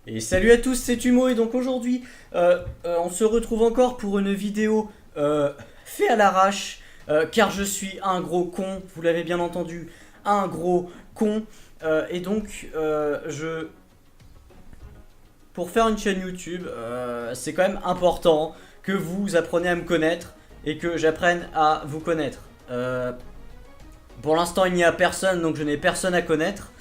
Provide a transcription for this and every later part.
Et salut à tous, c'est Tumo et donc aujourd'hui on se retrouve encore pour une vidéo fait à l'arrache car je suis un gros con, vous l'avez bien entendu, un gros con et donc pour faire une chaîne YouTube c'est quand même important que vous appreniez à me connaître et que j'apprenne à vous connaître. Pour l'instant il n'y a personne donc je n'ai personne à connaître.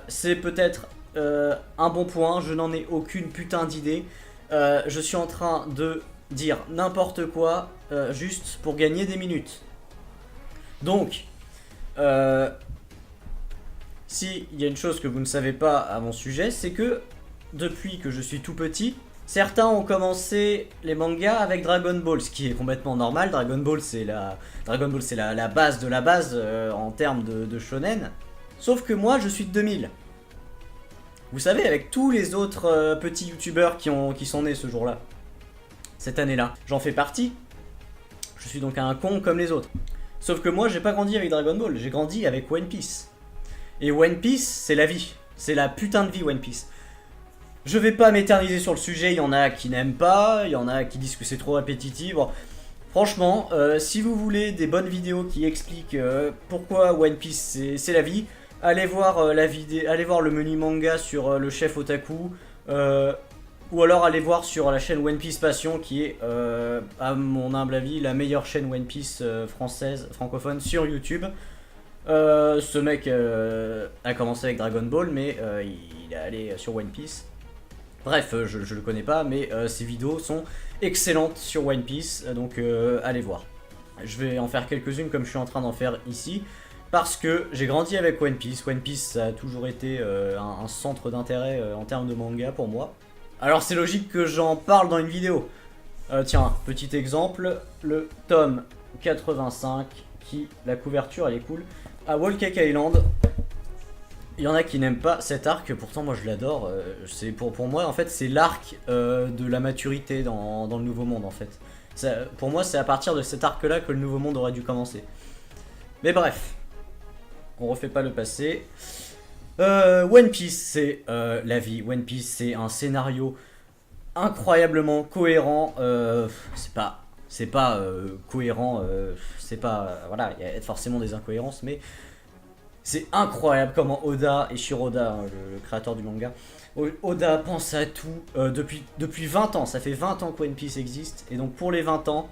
C'est peut-être un bon point, je n'en ai aucune putain d'idée. Je suis en train de dire n'importe quoi juste pour gagner des minutes. Donc, si il y a une chose que vous ne savez pas à mon sujet, c'est que depuis que je suis tout petit, certains ont commencé les mangas avec Dragon Ball, ce qui est complètement normal. Dragon Ball, c'est la base de la base en termes de shonen. Sauf que moi, je suis de 2000. Vous savez, avec tous les autres petits youtubeurs qui sont nés ce jour-là, cette année-là, j'en fais partie. Je suis donc un con comme les autres. Sauf que moi, j'ai pas grandi avec Dragon Ball, j'ai grandi avec One Piece. Et One Piece, c'est la vie. C'est la putain de vie, One Piece. Je vais pas m'éterniser sur le sujet, il y en a qui n'aiment pas, il y en a qui disent que c'est trop répétitif. Bon, franchement, si vous voulez des bonnes vidéos qui expliquent pourquoi One Piece c'est la vie, allez voir allez voir le menu manga sur le chef Otaku, ou alors allez voir sur la chaîne One Piece Passion qui est, à mon humble avis, la meilleure chaîne One Piece française, francophone sur YouTube. Ce mec a commencé avec Dragon Ball, mais il est allé sur One Piece. Bref, je le connais pas, mais ses vidéos sont excellentes sur One Piece, donc allez voir. Je vais en faire quelques-unes comme je suis en train d'en faire ici. Parce que j'ai grandi avec One Piece. One Piece ça a toujours été un centre d'intérêt en termes de manga pour moi. Alors c'est logique que j'en parle dans une vidéo. Tiens, petit exemple, le tome 85, qui la couverture elle est cool. À Whole Cake Island, il y en a qui n'aiment pas cet arc, pourtant moi je l'adore. C'est pour moi en fait c'est l'arc de la maturité dans le Nouveau Monde en fait. Pour moi c'est à partir de cet arc là que le Nouveau Monde aurait dû commencer. Mais bref. On refait pas le passé. One Piece, c'est la vie. One Piece, c'est un scénario incroyablement cohérent. C'est pas cohérent. C'est pas voilà, il y a forcément des incohérences, mais c'est incroyable comment Oda et Shiroda, hein, le créateur du manga, Oda pense à tout depuis 20 ans. Ça fait 20 ans que One Piece existe, et donc pour les 20 ans,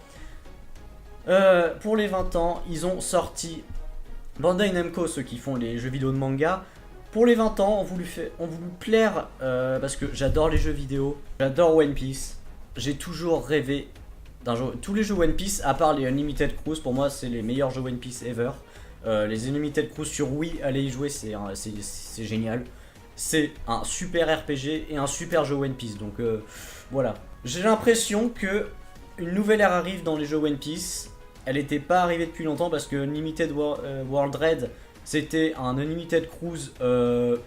ils ont sorti. Bandai Namco, ceux qui font les jeux vidéo de manga, pour les 20 ans, ont voulu plaire, parce que j'adore les jeux vidéo, j'adore One Piece, j'ai toujours rêvé d'un jeu. Tous les jeux One Piece, à part les Unlimited Cruise, pour moi c'est les meilleurs jeux One Piece ever. Les Unlimited Cruise sur Wii, allez y jouer, c'est génial. C'est un super RPG et un super jeu One Piece, donc voilà. J'ai l'impression que une nouvelle ère arrive dans les jeux One Piece. Elle n'était pas arrivée depuis longtemps parce que Unlimited World Raid c'était un Unlimited Cruise. On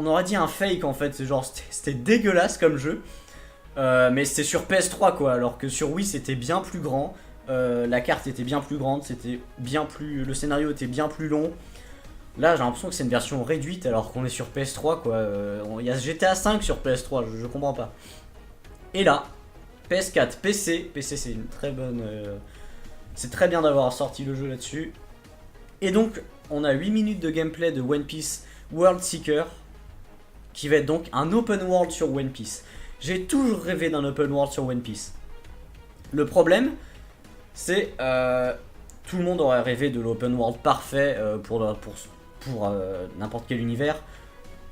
aurait dit un fake en fait. C'était dégueulasse comme jeu. Mais c'était sur PS3 quoi. Alors que sur Wii c'était bien plus grand. La carte était bien plus grande. Le scénario était bien plus long. Là j'ai l'impression que c'est une version réduite alors qu'on est sur PS3 quoi. Il y a GTA 5 sur PS3, je comprends pas. Et là. PS4, PC c'est une très bonne... c'est très bien d'avoir sorti le jeu là-dessus. Et donc on a 8 minutes de gameplay de One Piece World Seeker, qui va être donc un open world sur One Piece. J'ai toujours rêvé d'un open world sur One Piece. Le problème, c'est... tout le monde aurait rêvé de l'open world parfait pour n'importe quel univers.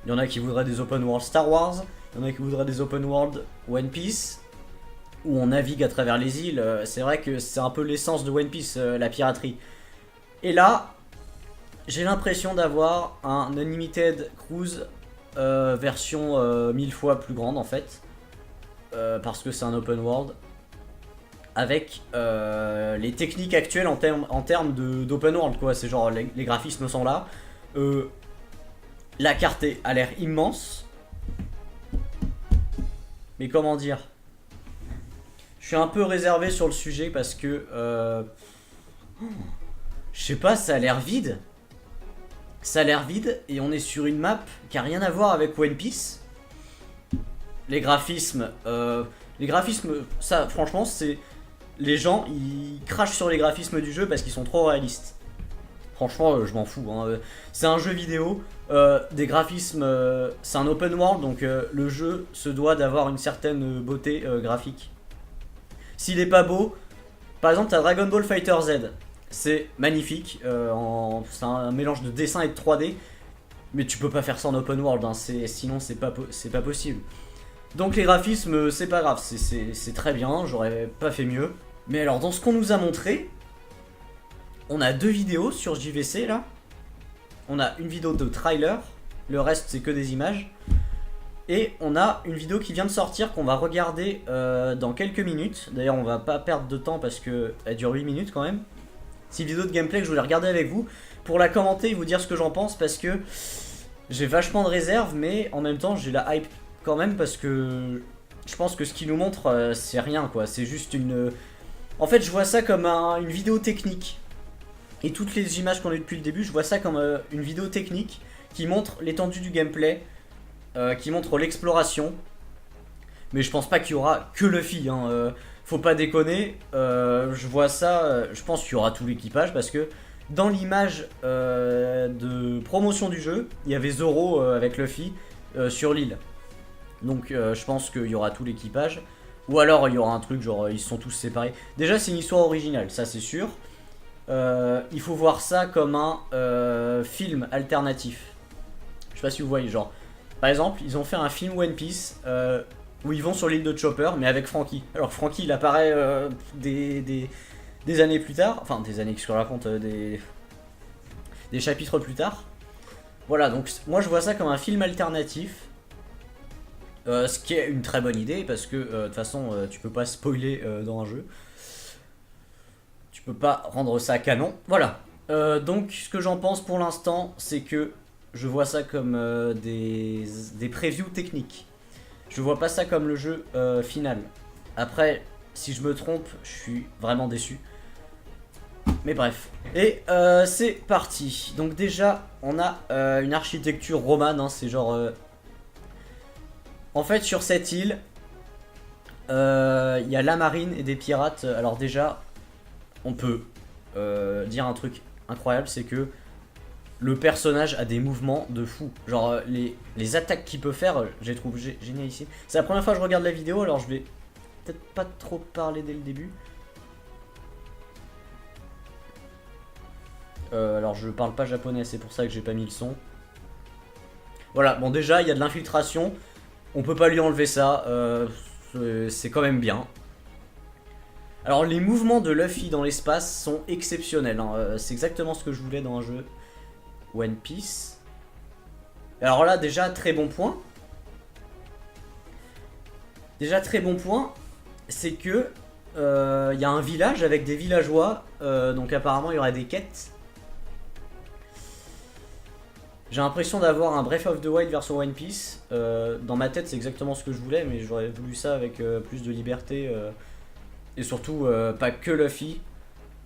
Il y en a qui voudraient des open world Star Wars, il y en a qui voudraient des open world One Piece, où on navigue à travers les îles. C'est vrai que c'est un peu l'essence de One Piece, la piraterie. Et là, j'ai l'impression d'avoir un Unlimited Cruise version 1000 fois plus grande en fait. Parce que c'est un open world. Avec les techniques actuelles en termes d'open world quoi. C'est genre les graphismes sont là. La carte a l'air immense. Mais comment dire ? Je suis un peu réservé sur le sujet parce que... je sais pas, ça a l'air vide. ça a l'air vide et on est sur une map qui a rien à voir avec One Piece. Les graphismes, ça franchement c'est... Les gens ils crachent sur les graphismes du jeu parce qu'ils sont trop réalistes. Franchement je m'en fous, hein. C'est un jeu vidéo, des graphismes, c'est un open world donc le jeu se doit d'avoir une certaine beauté graphique. S'il est pas beau, par exemple t'as Dragon Ball Fighter Z. C'est magnifique, c'est un mélange de dessin et de 3D. Mais tu peux pas faire ça en open world, hein, sinon c'est pas possible. Donc les graphismes, c'est pas grave, c'est très bien, j'aurais pas fait mieux. Mais alors dans ce qu'on nous a montré, on a 2 vidéos sur JVC là. On a une vidéo de trailer, le reste c'est que des images. Et on a une vidéo qui vient de sortir qu'on va regarder dans quelques minutes. D'ailleurs on va pas perdre de temps parce qu'elle dure 8 minutes quand même. C'est une vidéo de gameplay que je voulais regarder avec vous pour la commenter et vous dire ce que j'en pense parce que j'ai vachement de réserve mais en même temps j'ai la hype quand même parce que je pense que ce qu'il nous montre c'est rien quoi, c'est juste une... En fait je vois ça comme une vidéo technique et toutes les images qu'on a eues depuis le début je vois ça comme une vidéo technique qui montre l'étendue du gameplay, qui montre l'exploration mais je pense pas qu'il y aura que Luffy hein, faut pas déconner, je vois ça, je pense qu'il y aura tout l'équipage parce que dans l'image de promotion du jeu, il y avait Zoro avec Luffy sur l'île. Donc je pense qu'il y aura tout l'équipage. Ou alors il y aura un truc genre ils sont tous séparés. Déjà c'est une histoire originale, ça c'est sûr. Il faut voir ça comme un film alternatif. Je sais pas si vous voyez genre. Par exemple ils ont fait un film One Piece où ils vont sur l'île de Chopper mais avec Franky. Alors Franky il apparaît des années plus tard. Enfin des années que je raconte, des chapitres plus tard. Voilà donc moi je vois ça comme un film alternatif. Ce qui est une très bonne idée parce que de toute façon tu peux pas spoiler dans un jeu. Tu peux pas rendre ça canon. Voilà. Donc ce que j'en pense pour l'instant c'est que je vois ça comme des previews techniques. Je vois pas ça comme le jeu final. Après si je me trompe je suis vraiment déçu. Mais bref. Et c'est parti. Donc déjà on a une architecture romane hein, c'est genre... En fait, sur cette île, il y a la marine et des pirates. Alors déjà, on peut dire un truc incroyable, c'est que le personnage a des mouvements de fou. Genre, les attaques qu'il peut faire, je les trouve génialissimes. C'est la première fois que je regarde la vidéo, alors je vais peut-être pas trop parler dès le début. Alors, je parle pas japonais, c'est pour ça que j'ai pas mis le son. Voilà, bon déjà, il y a de l'infiltration. On peut pas lui enlever ça, c'est quand même bien. Alors les mouvements de Luffy dans l'espace sont exceptionnels, hein. C'est exactement ce que je voulais dans un jeu One Piece. Alors là déjà très bon point. Déjà très bon point, c'est que y a un village avec des villageois, donc apparemment il y aurait des quêtes. J'ai l'impression d'avoir un Breath of the Wild version One Piece. Dans ma tête, c'est exactement ce que je voulais, mais j'aurais voulu ça avec plus de liberté. Et surtout, pas que Luffy.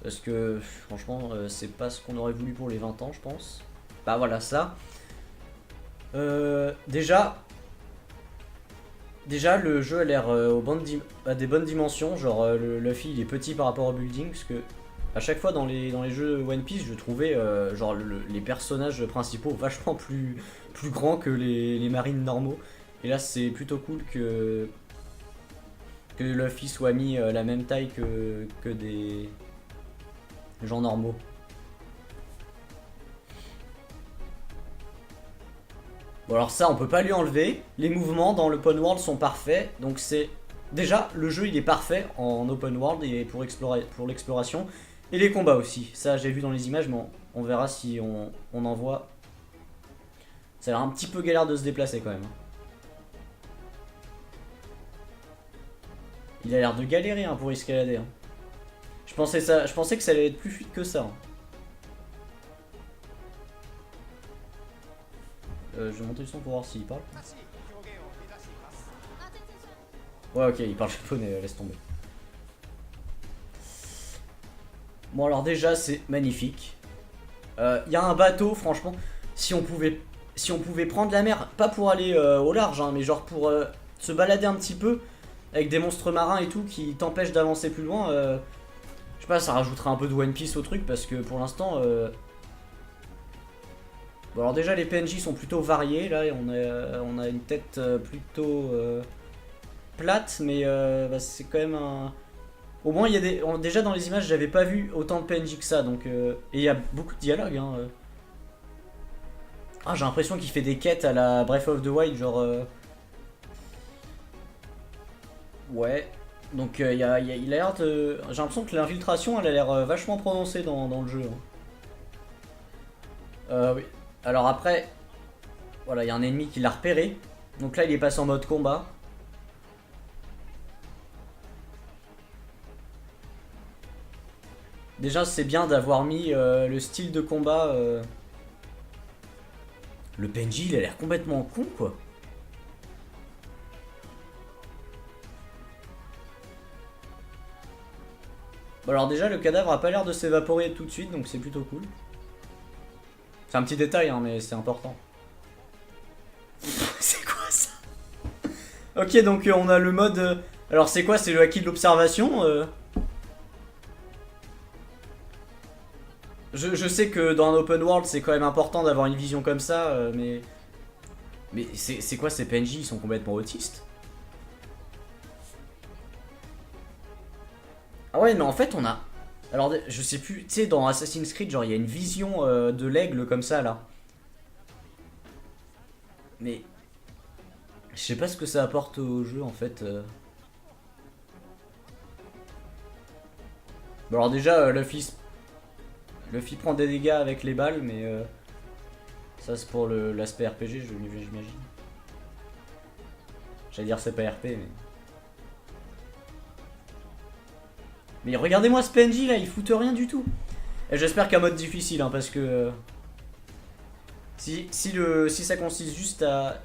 Parce que, franchement, c'est pas ce qu'on aurait voulu pour les 20 ans, je pense. Bah voilà, ça. Déjà, le jeu a l'air à des bonnes dimensions. Genre, le Luffy, il est petit par rapport au building. Parce que à chaque fois dans les jeux One Piece, je trouvais genre les personnages principaux vachement plus grands que les marines normaux. Et là c'est plutôt cool que Luffy soit mis la même taille que des gens normaux. Bon alors ça on peut pas lui enlever. Les mouvements dans l'open world sont parfaits. Donc c'est... Déjà le jeu il est parfait en open world et pour l'exploration. Et les combats aussi, ça j'ai vu dans les images, mais on verra si on en voit. Ça a l'air un petit peu galère de se déplacer quand même. Il a l'air de galérer hein, pour escalader. Hein. Je pensais que ça allait être plus fluide que ça. Hein. Je vais monter le son pour voir s'il parle. Ouais ok, il parle japonais, laisse tomber. Bon alors déjà c'est magnifique. Y a un bateau franchement. si on pouvait prendre la mer, pas pour aller au large, hein, mais genre pour se balader un petit peu avec des monstres marins et tout qui t'empêchent d'avancer plus loin. Je sais pas, ça rajoutera un peu de One Piece au truc parce que pour l'instant. Bon, alors déjà les PNJ sont plutôt variés. Là, on a une tête plutôt plate, mais bah, c'est quand même un. Au moins, il y a des. Déjà dans les images, j'avais pas vu autant de PNJ que ça, donc. Et il y a beaucoup de dialogues, hein. Ah, j'ai l'impression qu'il fait des quêtes à la Breath of the Wild, genre. Ouais. Donc il a l'air de. J'ai l'impression que l'infiltration, elle a l'air vachement prononcée dans le jeu, hein. Oui. Alors après, voilà, il y a un ennemi qui l'a repéré. Donc là, il est passé en mode combat. Déjà, c'est bien d'avoir mis le style de combat. Le PNJ, il a l'air complètement con, quoi. Bon, alors déjà, le cadavre a pas l'air de s'évaporer tout de suite, donc c'est plutôt cool. C'est un petit détail, hein, mais c'est important. C'est quoi ça? Ok, donc on a le mode... alors c'est quoi? C'est le acquis de l'observation je sais que dans un open world, c'est quand même important d'avoir une vision comme ça, mais... Mais c'est quoi ces PNJ? Ils sont complètement autistes? Ah ouais, non, en fait, on a... Alors, je sais plus, tu sais, dans Assassin's Creed, genre, il y a une vision de l'aigle comme ça, là. Mais... Je sais pas ce que ça apporte au jeu, en fait. Bon, alors déjà, Luffy prend des dégâts avec les balles, mais... ça, c'est pour l'aspect RPG, j'imagine. J'allais dire c'est pas RP, mais... Mais regardez-moi ce PNJ, là, il fout rien du tout. Et j'espère qu'un mode difficile, hein, parce que... si ça consiste juste à...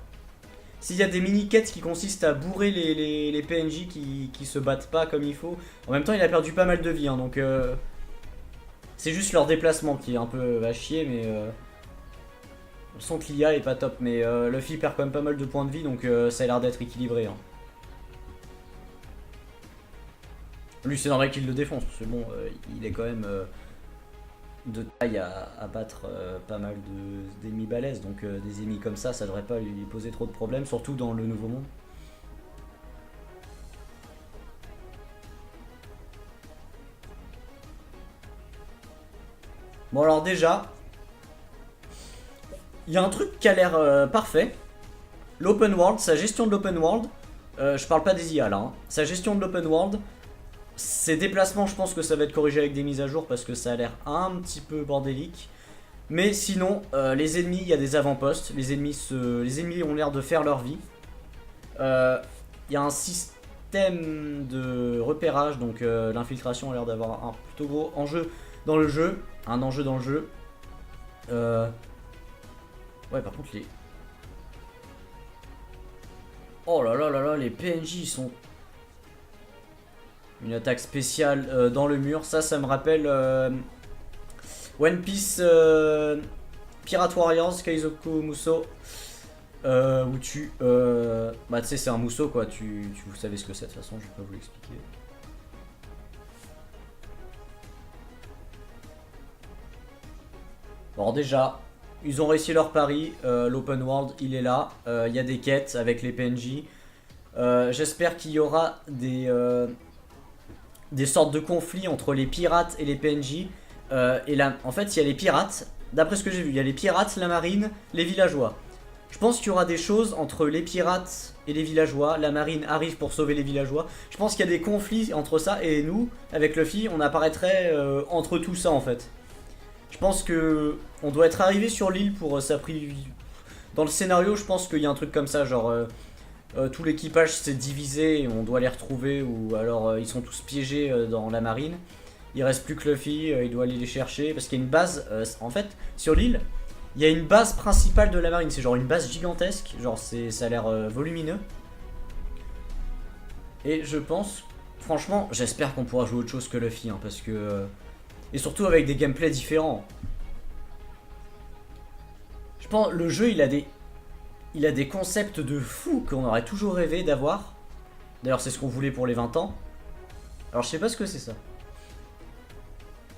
S'il y a des mini-quêtes qui consistent à bourrer les PNJ qui se battent pas comme il faut... En même temps, il a perdu pas mal de vie, hein, donc... c'est juste leur déplacement qui est un peu à chier, mais... Le son que l'IA est pas top, mais Luffy perd quand même pas mal de points de vie, donc ça a l'air d'être équilibré, hein. Lui, c'est normal qu'il le défonce, parce que bon, il est quand même de taille à battre pas mal d'ennemis balèzes, donc des ennemis comme ça devrait pas lui poser trop de problèmes, surtout dans le nouveau monde. Bon, alors déjà, il y a un truc qui a l'air parfait. L'open world, sa gestion de l'open world, je parle pas des IA là, hein. Sa gestion de l'open world, ses déplacements, je pense que ça va être corrigé avec des mises à jour parce que ça a l'air un petit peu bordélique. Mais sinon, les ennemis, il y a des avant-postes. Les ennemis ont l'air de faire leur vie. Il y a un système de repérage, donc l'infiltration a l'air d'avoir un plutôt gros enjeu dans le jeu. Un enjeu dans le jeu. Ouais, par contre, les... Oh là là là là, les PNJ ils sont... Une attaque spéciale dans le mur, ça me rappelle One Piece Pirate Warriors, Kaizoku Muso, où tu... bah tu sais c'est un Muso quoi, vous savez ce que c'est de toute façon, je vais pas vous l'expliquer. Alors déjà, ils ont réussi leur pari, l'open world il est là, il y a des quêtes avec les PNJ. J'espère qu'il y aura des sortes de conflits entre les pirates et les PNJ. Et là, en fait, il y a les pirates. D'après ce que j'ai vu, il y a les pirates, la marine, les villageois. Je pense qu'il y aura des choses entre les pirates et les villageois. La marine arrive pour sauver les villageois. Je pense qu'il y a des conflits entre ça et nous, avec Luffy, on apparaîtrait entre tout ça en fait. Je pense que on doit être arrivé sur l'île pour dans le scénario, je pense qu'il y a un truc comme ça, genre tout l'équipage s'est divisé et on doit les retrouver, ou alors ils sont tous piégés dans la marine. Il reste plus que Luffy, il doit aller les chercher parce qu'il y a une base, en fait, sur l'île, il y a une base principale de la marine, c'est genre une base gigantesque, genre ça a l'air volumineux. Et je pense, franchement, j'espère qu'on pourra jouer autre chose que Luffy, hein, parce que... et surtout avec des gameplays différents. Je pense le jeu il a des concepts de fou qu'on aurait toujours rêvé d'avoir. D'ailleurs c'est ce qu'on voulait pour les 20 ans. Alors je sais pas ce que c'est ça.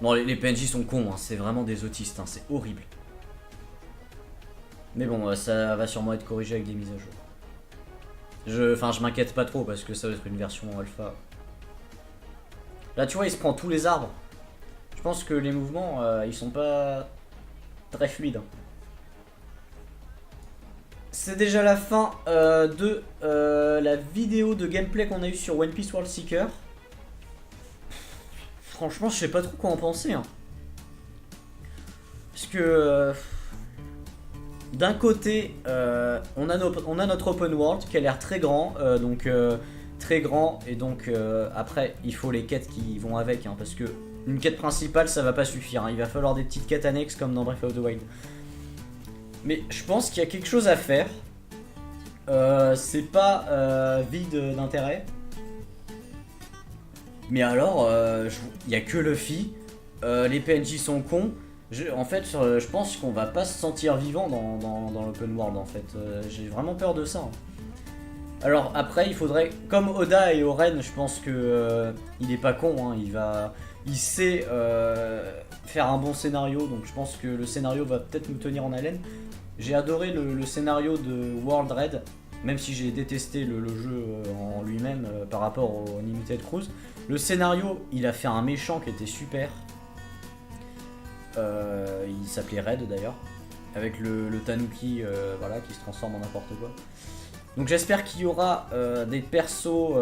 Bon les PNJ sont cons, hein, c'est vraiment des autistes, hein, c'est horrible. Mais bon ça va sûrement être corrigé avec des mises à jour. Enfin je m'inquiète pas trop parce que ça va être une version alpha. Là tu vois il se prend tous les arbres. Je pense que les mouvements ils sont pas très fluides. C'est déjà la fin de la vidéo de gameplay qu'on a eu sur One Piece World Seeker. Franchement, je sais pas trop quoi en penser. Hein. Parce que d'un côté, on a notre open world qui a l'air très grand, très grand, et donc après, il faut les quêtes qui vont avec, hein, parce que une quête principale, ça va pas suffire. Hein. Il va falloir des petites quêtes annexes comme dans Breath of the Wild. Mais je pense qu'il y a quelque chose à faire. C'est pas vide d'intérêt. Mais alors, il n'y a que Luffy. Les PNJ sont cons. En fait, je pense qu'on va pas se sentir vivant dans l'open world. En fait, j'ai vraiment peur de ça. Hein. Alors après, il faudrait, comme Oda et Oren, je pense que il est pas con. Hein, il sait faire un bon scénario. Donc je pense que le scénario va peut-être nous tenir en haleine. J'ai adoré le scénario de World Red, même si j'ai détesté le jeu en lui-même par rapport au Unlimited Cruise. Le scénario, il a fait un méchant qui était super. Il s'appelait Red d'ailleurs, avec le Tanuki voilà, qui se transforme en n'importe quoi. Donc j'espère qu'il y aura des persos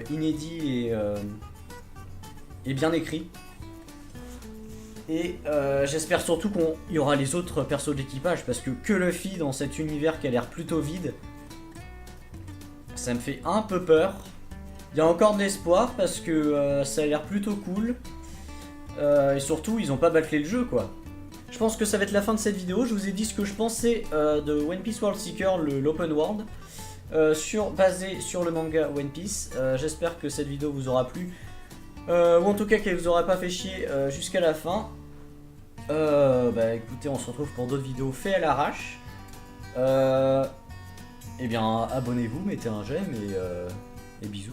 inédits et bien écrits. Et j'espère surtout qu'il y aura les autres persos de l'équipage, parce que Luffy dans cet univers qui a l'air plutôt vide, ça me fait un peu peur. Il y a encore de l'espoir parce que ça a l'air plutôt cool. Et surtout, ils ont pas bâclé le jeu, quoi. Je pense que ça va être la fin de cette vidéo. Je vous ai dit ce que je pensais de One Piece World Seeker, l'open world, basé sur le manga One Piece. J'espère que cette vidéo vous aura plu. Ou en tout cas qu'elle vous aura pas fait chier jusqu'à la fin. Bah écoutez, on se retrouve pour d'autres vidéos faites à l'arrache. Eh bien, abonnez-vous, mettez un j'aime et bisous.